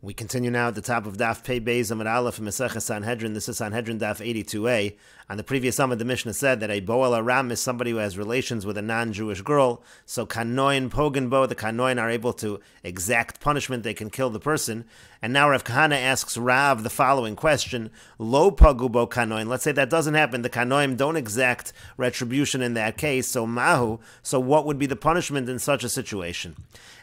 We continue now at the top of Daf Pei Beis Amud Aleph in Mesechet Sanhedrin. This is Sanhedrin Daf 82a. On the previous Amud, the Mishnah said that a Boel Aram is somebody who has relations with a non-Jewish girl. So Kanoin Pogen Bo, the Kanoin are able to exact punishment. They can kill the person. And now Rav Kahana asks Rav the following question: Lo Pagu Bo Kanoin. Let's say that doesn't happen. The Kanoim don't exact retribution in that case. So Mahu. So what would be the punishment in such a situation?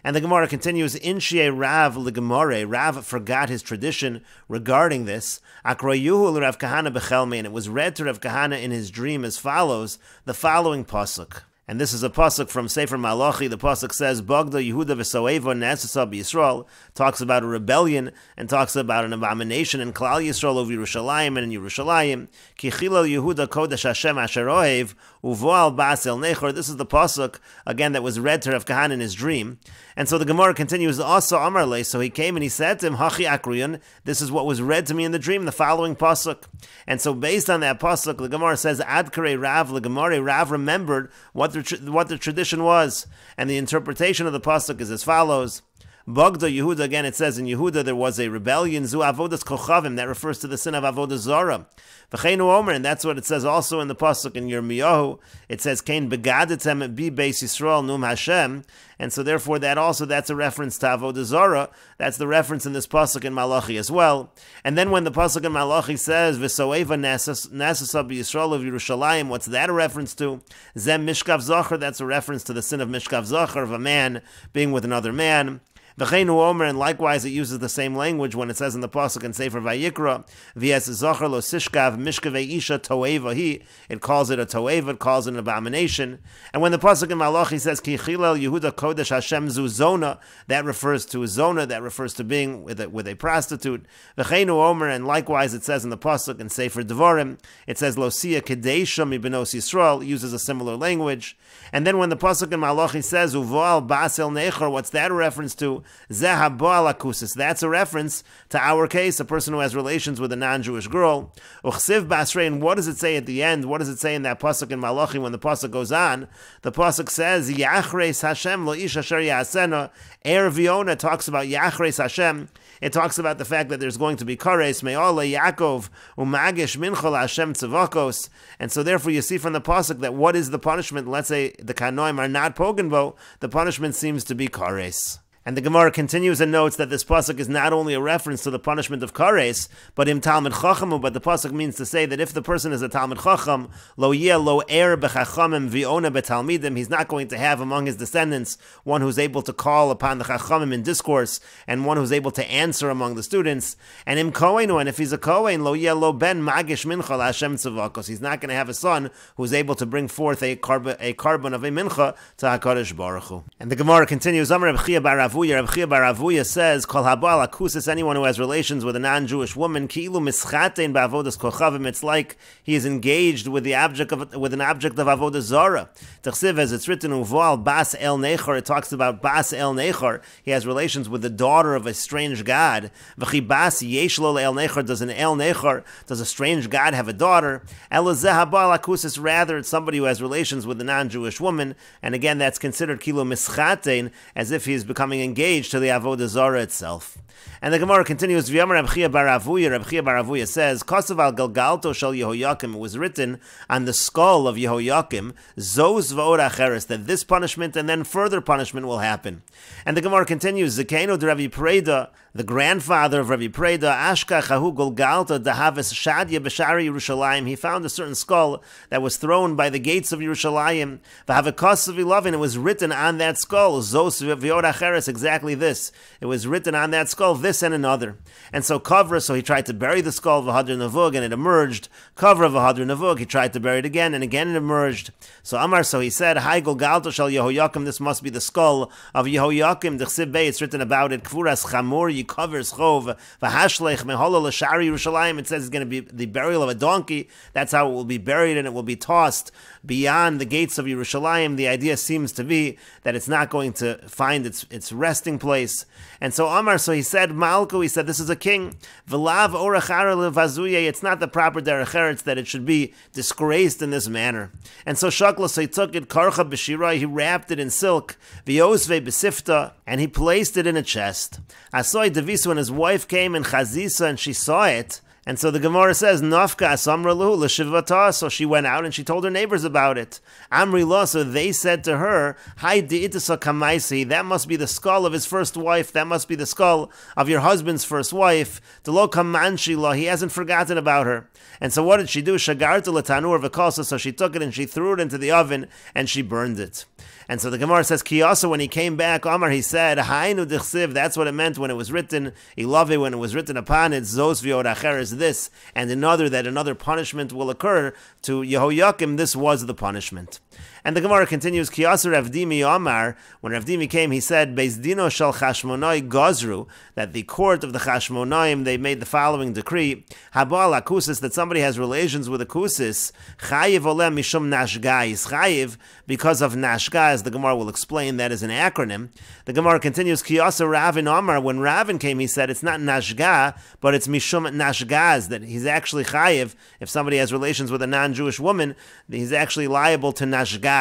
And the Gemara continues: Inshie Rav L'Gemore. Rav forgot his tradition regarding this. Akroyuhu l'Rav Kahana b'chelme, and it was read to Rav Kahana in his dream as follows: the following pasuk. And this is a pasuk from Sefer Malachi. The pasuk says, Bogda Yehuda v'soeva nesasa b'Yisrael, talks about a rebellion and talks about an abomination in Klal Yisrael over Yerushalayim and in Yerushalayim. Ki chilal Yehuda kodesh Hashem asher ohev uvoal bas el nechor. This is the pasuk, again, that was read to Rav Kahana in his dream. And so the Gemara continues, Asa Amar Le, so he came and he said to him, Hachi Akruyan, this is what was read to me in the dream, the following pasuk. And so based on that pasuk, the Gemara says, Ad Karei Rav L'Gemore, Rav remembered what the tradition was. And the interpretation of the pasuk is as follows: Bogda Yehuda, again it says in Yehuda there was a rebellion, Zu Avodas Kochavim, that refers to the sin of Avodah Zarah. V'cheinu Omer, and that's what it says also in the pasuk in Yirmiyahu. It says, Kain begadetem bi beis Yisrael num Hashem. And so therefore that's a reference to Avodah Zarah. That's the reference in this pasuk in Malachi as well. And then when the pasuk in Malachi says, V'soeva nasasa b'Yisrael of Yerushalayim, what's that a reference to? Zem Mishkav Zachar, that's a reference to the sin of Mishkav Zachar, of a man being with another man. V'cheinu Omer, and likewise it uses the same language when it says in the pasuk in Sefer Vayikra, V'yes Zachar lo sishkav mishkavei isha toeva hi. It calls it a toeva, it calls it an abomination. And when the pasuk in Malachi says Ki chilel Yehuda kodesh Hashem zu zona, that refers to zona, that refers to being with a prostitute. V'cheinu Omer, and likewise it says in the pasuk in Sefer Devarim, it says lo siya kedesha mi benos Yisrael, uses a similar language. And then when the pasuk in Malachi says uvoal bas el nechor, what's that a reference to? That's a reference to our case, a person who has relations with a non-Jewish girl. And what does it say at the end? What does it say in that pasuk in Malachi when the pasuk goes on? The pasuk says, Yachreis Hashem lo ish asher ya'asena. Viona talks about Yachreis Hashem. It talks about the fact that there's going to be kares me'ala Yaakov umagish minchol Hashem tzavakos. And so therefore you see from the pasuk that what is the punishment? Let's say the Kanoim are not pogenbo. The punishment seems to be kares. And the Gemara continues and notes that this pasuk is not only a reference to the punishment of kares, but im Talmud Chachamu. But the pasuk means to say that if the person is a Talmud Chacham, lo yeh lo er b'chachamim viona betalmidim, he's not going to have among his descendants one who's able to call upon the Chachamim in discourse and one who's able to answer among the students. And im Kohen, and if he's a Kohen, lo yeh lo ben magish mincha Hashem tzavakos, he's not going to have a son who's able to bring forth a carbon of a mincha to HaKadosh Baruch Hu. And the Gemara continues, Amar Reb Chia bar Reb Chia bar Avuya says, Kol habal akusis, anyone who has relations with a non-Jewish woman, ki'ilu mischatein ba'avodas kochavim, it's like he is engaged with an object of avodah zara. T'chsiv, as it's written, uvoal bas el nechor, it talks about bas el nechor, he has relations with the daughter of a strange god. V'chi bas yesh lo el nechor, does a strange god have a daughter? Elazeh habal akusis, rather it's somebody who has relations with a non-Jewish woman, and again that's considered ki'ilu mischatein, as if he is becoming engaged to the Avodah Zarah itself. And the Gemara continues, V'yamar Reb Chia bar Avuya says, Kosav al Galgalto shel Yehoyakim, it was written on the skull of Yehoyakim, Zos v'od acheres, that this punishment and then further punishment will happen. And the Gemara continues, Zekeno de Ravi Preda, the grandfather of Ravi Preda, Ashka chahu Golgalta dahaves shadya b'shari Yerushalayim, he found a certain skull that was thrown by the gates of Yerushalayim, V'havekos v'ilavin, it was written on that skull, Zos v'od acheres, exactly this. It was written on that skull, this and another. And so Kavra, so he tried to bury the skull of V'hadr Navug, and it emerged. Kavra V'hadr Navug, he tried to bury it again it emerged. So Amar, so he said, Hai Golgalto shel Yehoyakim, this must be the skull of Yehoyakim. D'chsib Bey, it's written about it, Kvuras Chamor Yikavers Chov V'hashlech Meholol L'shari Yerushalayim. It says it's going to be the burial of a donkey. That's how it will be buried, and it will be tossed beyond the gates of Yerushalayim. The idea seems to be that it's not going to find its resting place. And so Amar, so he said, Malko, he said, this is a king. V'lav orachara levazuye, it's not the proper derech eretz that it should be disgraced in this manner. And so Shakla, so he took it, karcha b'shira, he wrapped it in silk, v'yosve b'sifta, and he placed it in a chest. Asoy Devisu, when his wife came in Chazisa and she saw it, and so the Gemara says, Nafka asamra luhu l'shivata, so she went out and she told her neighbors about it. Amri lo, so they said to her, Hai di'itasa kamaisi, that must be the skull of his first wife, that must be the skull of your husband's first wife. Delo kamanshi lo, he hasn't forgotten about her. And so what did she do? Shagarta l'tanur v'kosa, so she took it and she threw it into the oven and she burned it. And so the Gemara says, Kiyasa, when he came back, Omar, he said, Hainu dichsiv, that's what it meant when it was written, Ilave, when it was written upon it, Zos v'yod acher is this, and another, that another punishment will occur to Yehoyakim, this was the punishment. And the Gemara continues, Kiyasa Rav Dimi Omar, when Rav Dimi came, he said, Beis dino shel Chashmonai gazru, that the court of the Chashmonaim, they made the following decree, Habal akusis, that somebody has relations with a kusis, Chayiv olem mishum nashga, is Chayiv, because of nashga, as the Gemara will explain, that is an acronym. The Gemara continues, Kiyasa Ravin Omar, when Ravin came, he said, it's not nashga, but it's mishum nashgaz, that he's actually Chayiv, if somebody has relations with a non-Jewish woman, he's actually liable to nashgaz.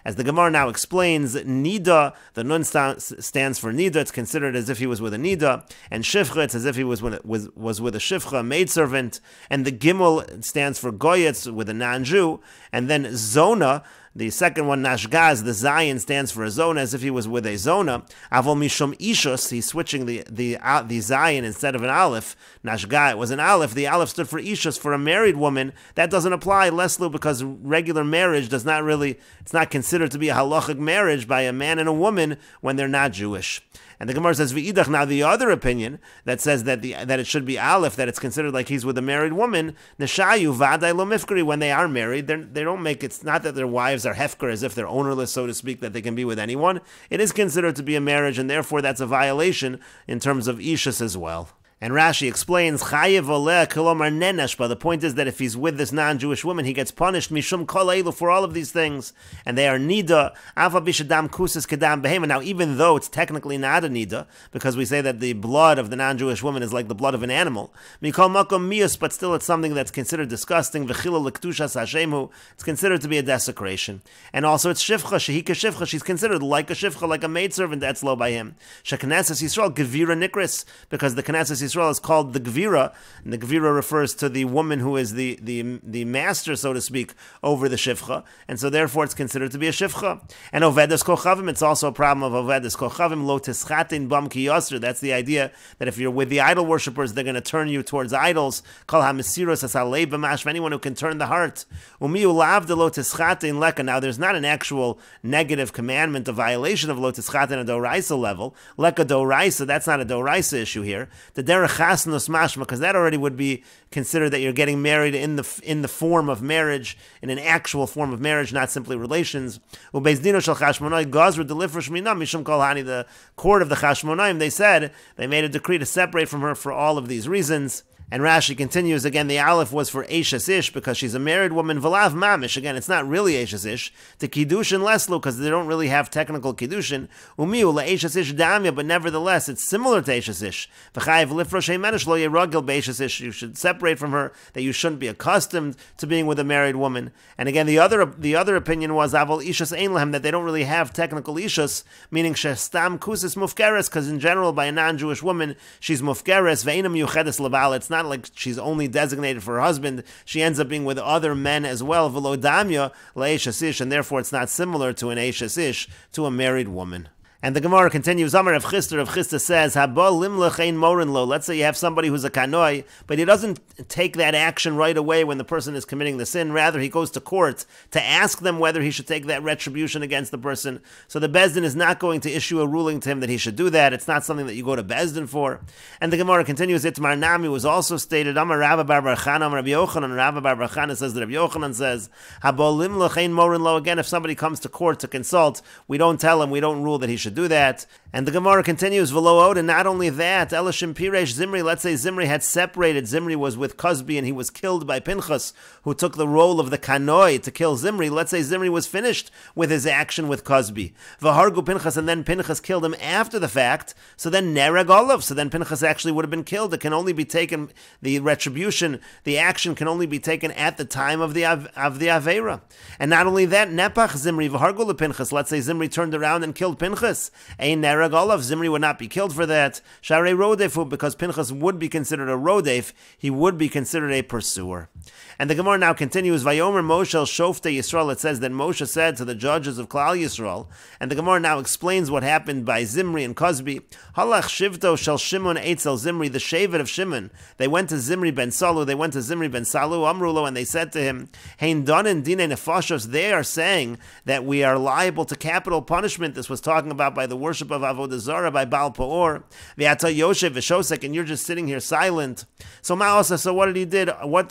As the Gemara now explains, Nida, the Nun stands for Nida, it's considered as if he was with a Nida, and Shifcha, it's as if he was with a Shifcha, a maidservant, and the Gimel stands for Goyetz, with a non-Jew, and then Zona, the second one, Nashgaz, the Zion stands for a Zona, as if he was with a Zona. Avol Mishum Ishus, he's switching the Zion instead of an Aleph. Nashga, it was an Aleph. The Aleph stood for Ishus, for a married woman. That doesn't apply, Leslu, because regular marriage does not really, it's not considered to be a halachic marriage by a man and a woman when they're not Jewish. And the Gemara says, V'idach, now the other opinion that says that it should be Aleph, that it's considered like he's with a married woman, Neshayu Vadai Lo Mifkari, when they are married, they don't make, it's not that their wives are hefker, as if they're ownerless, so to speak, that they can be with anyone. It is considered to be a marriage, and therefore that's a violation in terms of Ishus as well. And Rashi explains, Chayev oleh kilomar nenesh, but the point is that if he's with this non-Jewish woman, he gets punished, mishum kol eilu, for all of these things. And they are nida, ava bishadam kusis kedam behema. Now, even though it's technically not a nida, because we say that the blood of the non-Jewish woman is like the blood of an animal, mikol makom mius, but still it's something that's considered disgusting, v'chila l'ktushas hashemu, it's considered to be a desecration. And also it's shivcha, shehika shivcha, she's considered like a shivcha, like a maidservant that's low by him. Sheknesses Yisrael, gevira nikris, because the Knesses Yisrael is called the Gvira, and the Gvira refers to the woman who is the master, so to speak, over the Shivcha, and so therefore it's considered to be a Shivcha. And Ovedes Kochavim, it's also a problem of Ovedes Kochavim, Lo Tischatin Bam Ki Yasr, that's the idea that if you're with the idol worshippers, they're going to turn you towards idols, Kol HaMesiros Asalei B'mash, anyone who can turn the heart. Umiu Lav de Lo Tischatin Leka, now there's not an actual negative commandment, a violation of Lo Tischatin at a Doraisa level, Leka Doraisa, that's not a Doraisa issue here. The chasnos mashma, because that already would be considered that you're getting married in the form of marriage, in an actual form of marriage, not simply relations. The court of the Chashmonaim, they said, they made a decree to separate from her for all of these reasons. And Rashi continues, again, the Aleph was for Eishes Ish, because she's a married woman, V'lav Mamish, again, it's not really Eishes Ish, to Kiddushin Leslu, because they don't really have technical Kiddushin, Umiu Eishes Ish Damya, but nevertheless, it's similar to Eishes Ish. V'chayev Lifrosh Menish Lo Yeragil Be'Eishes Ish, you should separate from her, that you shouldn't be accustomed to being with a married woman. And again, the other opinion was, Avol Ishas Ein Lahem, that they don't really have technical Ishas, meaning Shestam Kusis Mufkeres, because in general, by a non-Jewish woman, she's Mufkeres, Ve'inam Yuchedes Labal, it's not like she's only designated for her husband, she ends up being with other men as well, v'lo damya le'eshes ish, and therefore it's not similar to an eshes ish, to a married woman. And the Gemara continues, Amar Rav Chisda says, Haba limlech ein morin lo. Let's say you have somebody who's a kanoi, but he doesn't take that action right away when the person is committing the sin. Rather, he goes to court to ask them whether he should take that retribution against the person. So the Bezdin is not going to issue a ruling to him that he should do that. It's not something that you go to Bezdin for. And the Gemara continues, Itmar Nami was also stated, Amar Rabba Bar Bar Chana, Amar Rabbi Yochanan. Rabba Bar Bar Chana says that Rabbi Yochanan says, Haba limlech ein morin lo. Again, if somebody comes to court to consult, we don't tell him, we don't rule that he should do that. And the Gemara continues, V'lo and not only that, Elishim Piresh Zimri, let's say Zimri had separated, Zimri was with Cosby and he was killed by Pinchas, who took the role of the Kanoi to kill Zimri. Let's say Zimri was finished with his action with Cosby. V'hargu Pinchas, and then Pinchas killed him after the fact, so then Nereg Olav, so then Pinchas actually would have been killed. It can only be taken, the retribution, the action can only be taken at the time of the Aveira. And not only that, Nepach Zimri, V'hargu Pinchas, let's say Zimri turned around and killed Pinchas. Pinchas. Ein nerag olav, Zimri would not be killed for that. Sharei rodefu, because Pinchas would be considered a rodef, he would be considered a pursuer. And the Gemara now continues, Vayomer Moshe el Shoftei Yisrael. It says that Moshe said to the judges of Klal Yisrael, and the Gemara now explains what happened by Zimri and Cosby. Halach Shivto shel Shimon Eitzel Zimri, the Shevet of Shimon. They went to Zimri ben Salu, Amrulo, and they said to him, Hein donen dine nefashos. They are saying that we are liable to capital punishment. This was talking about by the worship of Avodah Zarah, by Baal Peor. V'ata Yoshev v'shosek, and you're just sitting here silent. So Ma'osa, so what did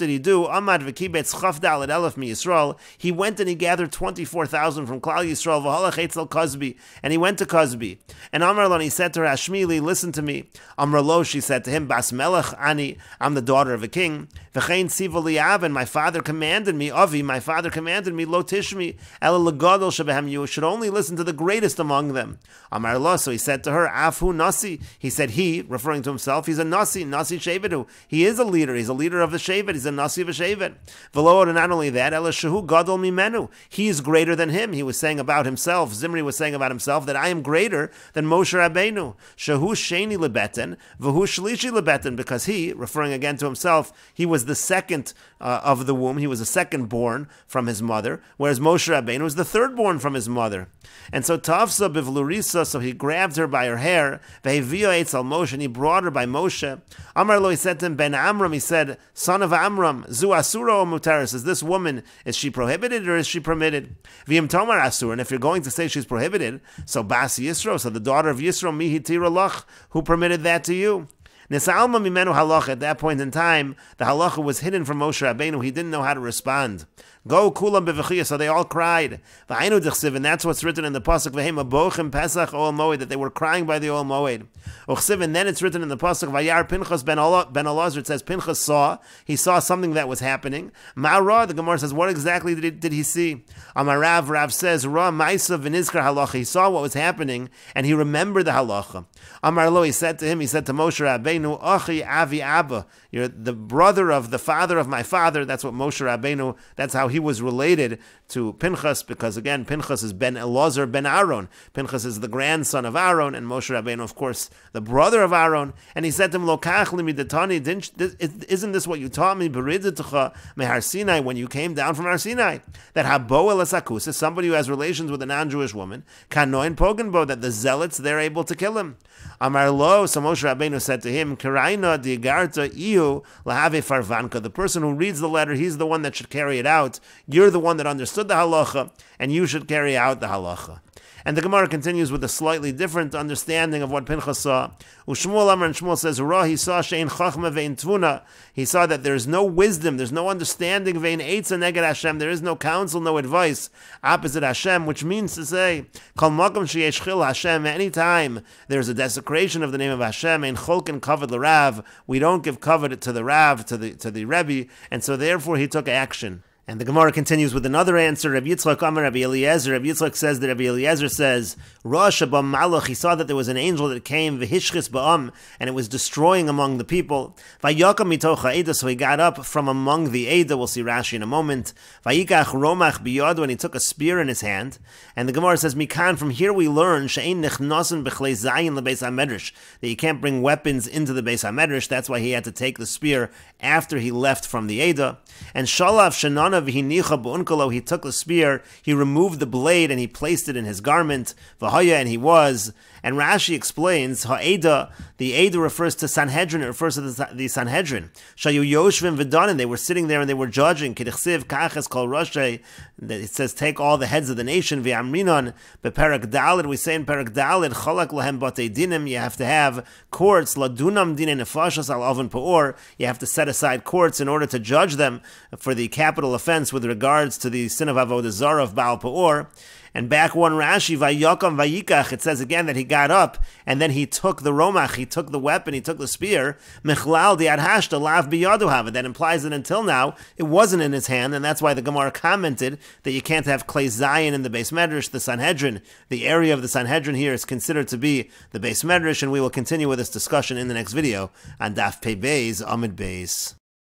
he do? Amad v'kibetz chavdal at elef mi Yisrael. He went and he gathered 24,000 from Klal Yisrael, v'halach etzel Cosby, and he went to Cosby. And Amrlon, he said to her, Ashmili, listen to me. Amrlo, she said to him, Bas Melech Ani, I'm the daughter of a king. V'chein tziva li'av, and my father commanded me, Avi, my father commanded me, Lo tishmi, el legadol shebehem, you should only listen to the greatest among them. Amarlo, so he said to her, Afu nasi, he said he, referring to himself, he's a nasi shevetu. He is a leader of the shevet, he's a nasi of a shevet. V'lo, and not only that, el shehu gadol mimenu, he is greater than him. He was saying about himself, Zimri was saying about himself, that I am greater than Moshe Rabbeinu. Shehu sheni lebeten, v'hu shlishi lebeten, because he, referring again to himself, he was the second of the womb, he was the second born from his mother, whereas Moshe Rabbeinu was the third born from his mother. And so Tafsa bivlurisa, so he grabbed her by her hair, v'hevia etzel Moshe, and he brought her by Moshe. Amar lo, he said to him, Ben Amram, he said, son of Amram, zu asura o mutaris, is this woman, is she prohibited or is she permitted? V'im tomar asur, and if you're going to say she's prohibited, so Bas Yisro, so the daughter of Yisro, mihi tira lach, who permitted that to you? Nisa'alma mimenu halacha, at that point in time, the halacha was hidden from Moshe Rabbeinu, he didn't know how to respond. Go kulam bevechiyah, so they all cried. V'ainu d'chsiv, and that's what's written in the pasuk v'hem abochim pesach ol moed, that they were crying by the ol moed. Uchsiv, and then it's written in the pasuk vayar Pinchas ben Elazar. It says Pinchas saw something that was happening. Ma'ra, the Gemara says, what exactly did he see? Amarav, Rav says, Ra ma'isa v'nizkar halacha. He saw what was happening and he remembered the halacha. Amar lo, he said to Moshe Rabbeinu, Achi avi abba, you're the brother of the father of my father. That's what Moshe Rabbeinu, that's how he was related to Pinchas, because again, Pinchas is ben Elazar ben Aaron. Pinchas is the grandson of Aaron, and Moshe Rabbeinu, of course, the brother of Aaron. And he said to him, Lokach limidatani, isn't this what you taught me, Beriditucha mehar Sinai, when you came down from Har Sinai? That habo elasakus is somebody who has relations with a non-Jewish woman, kanoin pogenbo, that the zealots, they're able to kill him. Amar lo, so Moshe Rabbeinu said to him, Karaina digarta iu lahave farvanka, the person who reads the letter, he's the one that should carry it out. You're the one that understood the halacha, and you should carry out the halacha. And the Gemara continues with a slightly different understanding of what Pinchas saw. Ushmuel Amar, and Shmuel says, Ra, he saw shein chachma vein tvuna. He saw that there's no wisdom, there's no understanding, vein eitza neged Hashem, there is no counsel, no advice opposite Hashem, which means to say, kol makom sheyesh chil Hashem, anytime there's a desecration of the name of Hashem, ein cholken kavod l'Rav, we don't give kavod to the Rav, to the Rebbe, and so therefore he took action. And the Gemara continues with another answer. Rabbi Yitzchak Amar Rabbi Eliezer. Rabbi Yitzchak says that Rabbi Eliezer says, Rosh Abam Malach, he saw that there was an angel that came, V'hishchis Ba'am, and it was destroying among the people. Vayakam mitocha Eda, so he got up from among the Eda. We'll see Rashi in a moment. Vayikach Romach Biyadu, and he took a spear in his hand. And the Gemara says, Mikan, from here we learn, She'ein nechnasen b'chlei zayin lebeis HaMedrash, that you can't bring weapons into the Beis HaMedrash. That's why he had to take the spear after he left from the Eda. And Shalav Shenana v'hinicha b'unkalo, he took the spear, he removed the blade, and he placed it in his garment. V'haya, and he was. And Rashi explains, Ha'eda, the Eda refers to Sanhedrin, it refers to the Sanhedrin. Shayu Yoshvim V'danin, they were sitting there and they were judging. K'dichsiv Kaches Kol Roshei, it says, take all the heads of the nation. V'amrinon, Be'perak Dalid, we say in Perak Dalid, Cholak Lahem Batei Dinim, you have to have courts, Ladunam Dine Nefashas Al Avon Pa'or, you have to set aside courts in order to judge them for the capital offense with regards to the sin of Avodah Zarah of Baal Pa'or. And back one Rashi, Vayakam Vayikach, it says again that he got up and then he took the romach, he took the weapon, he took the spear. Mechlal di adhashta lav biyadu hava. That implies that until now it wasn't in his hand, and that's why the Gemara commented that you can't have Klei Zayin in the Beis Medrash, the Sanhedrin. The area of the Sanhedrin here is considered to be the Beis Medrash, and we will continue with this discussion in the next video on Daf Pei Beis Amid Beis.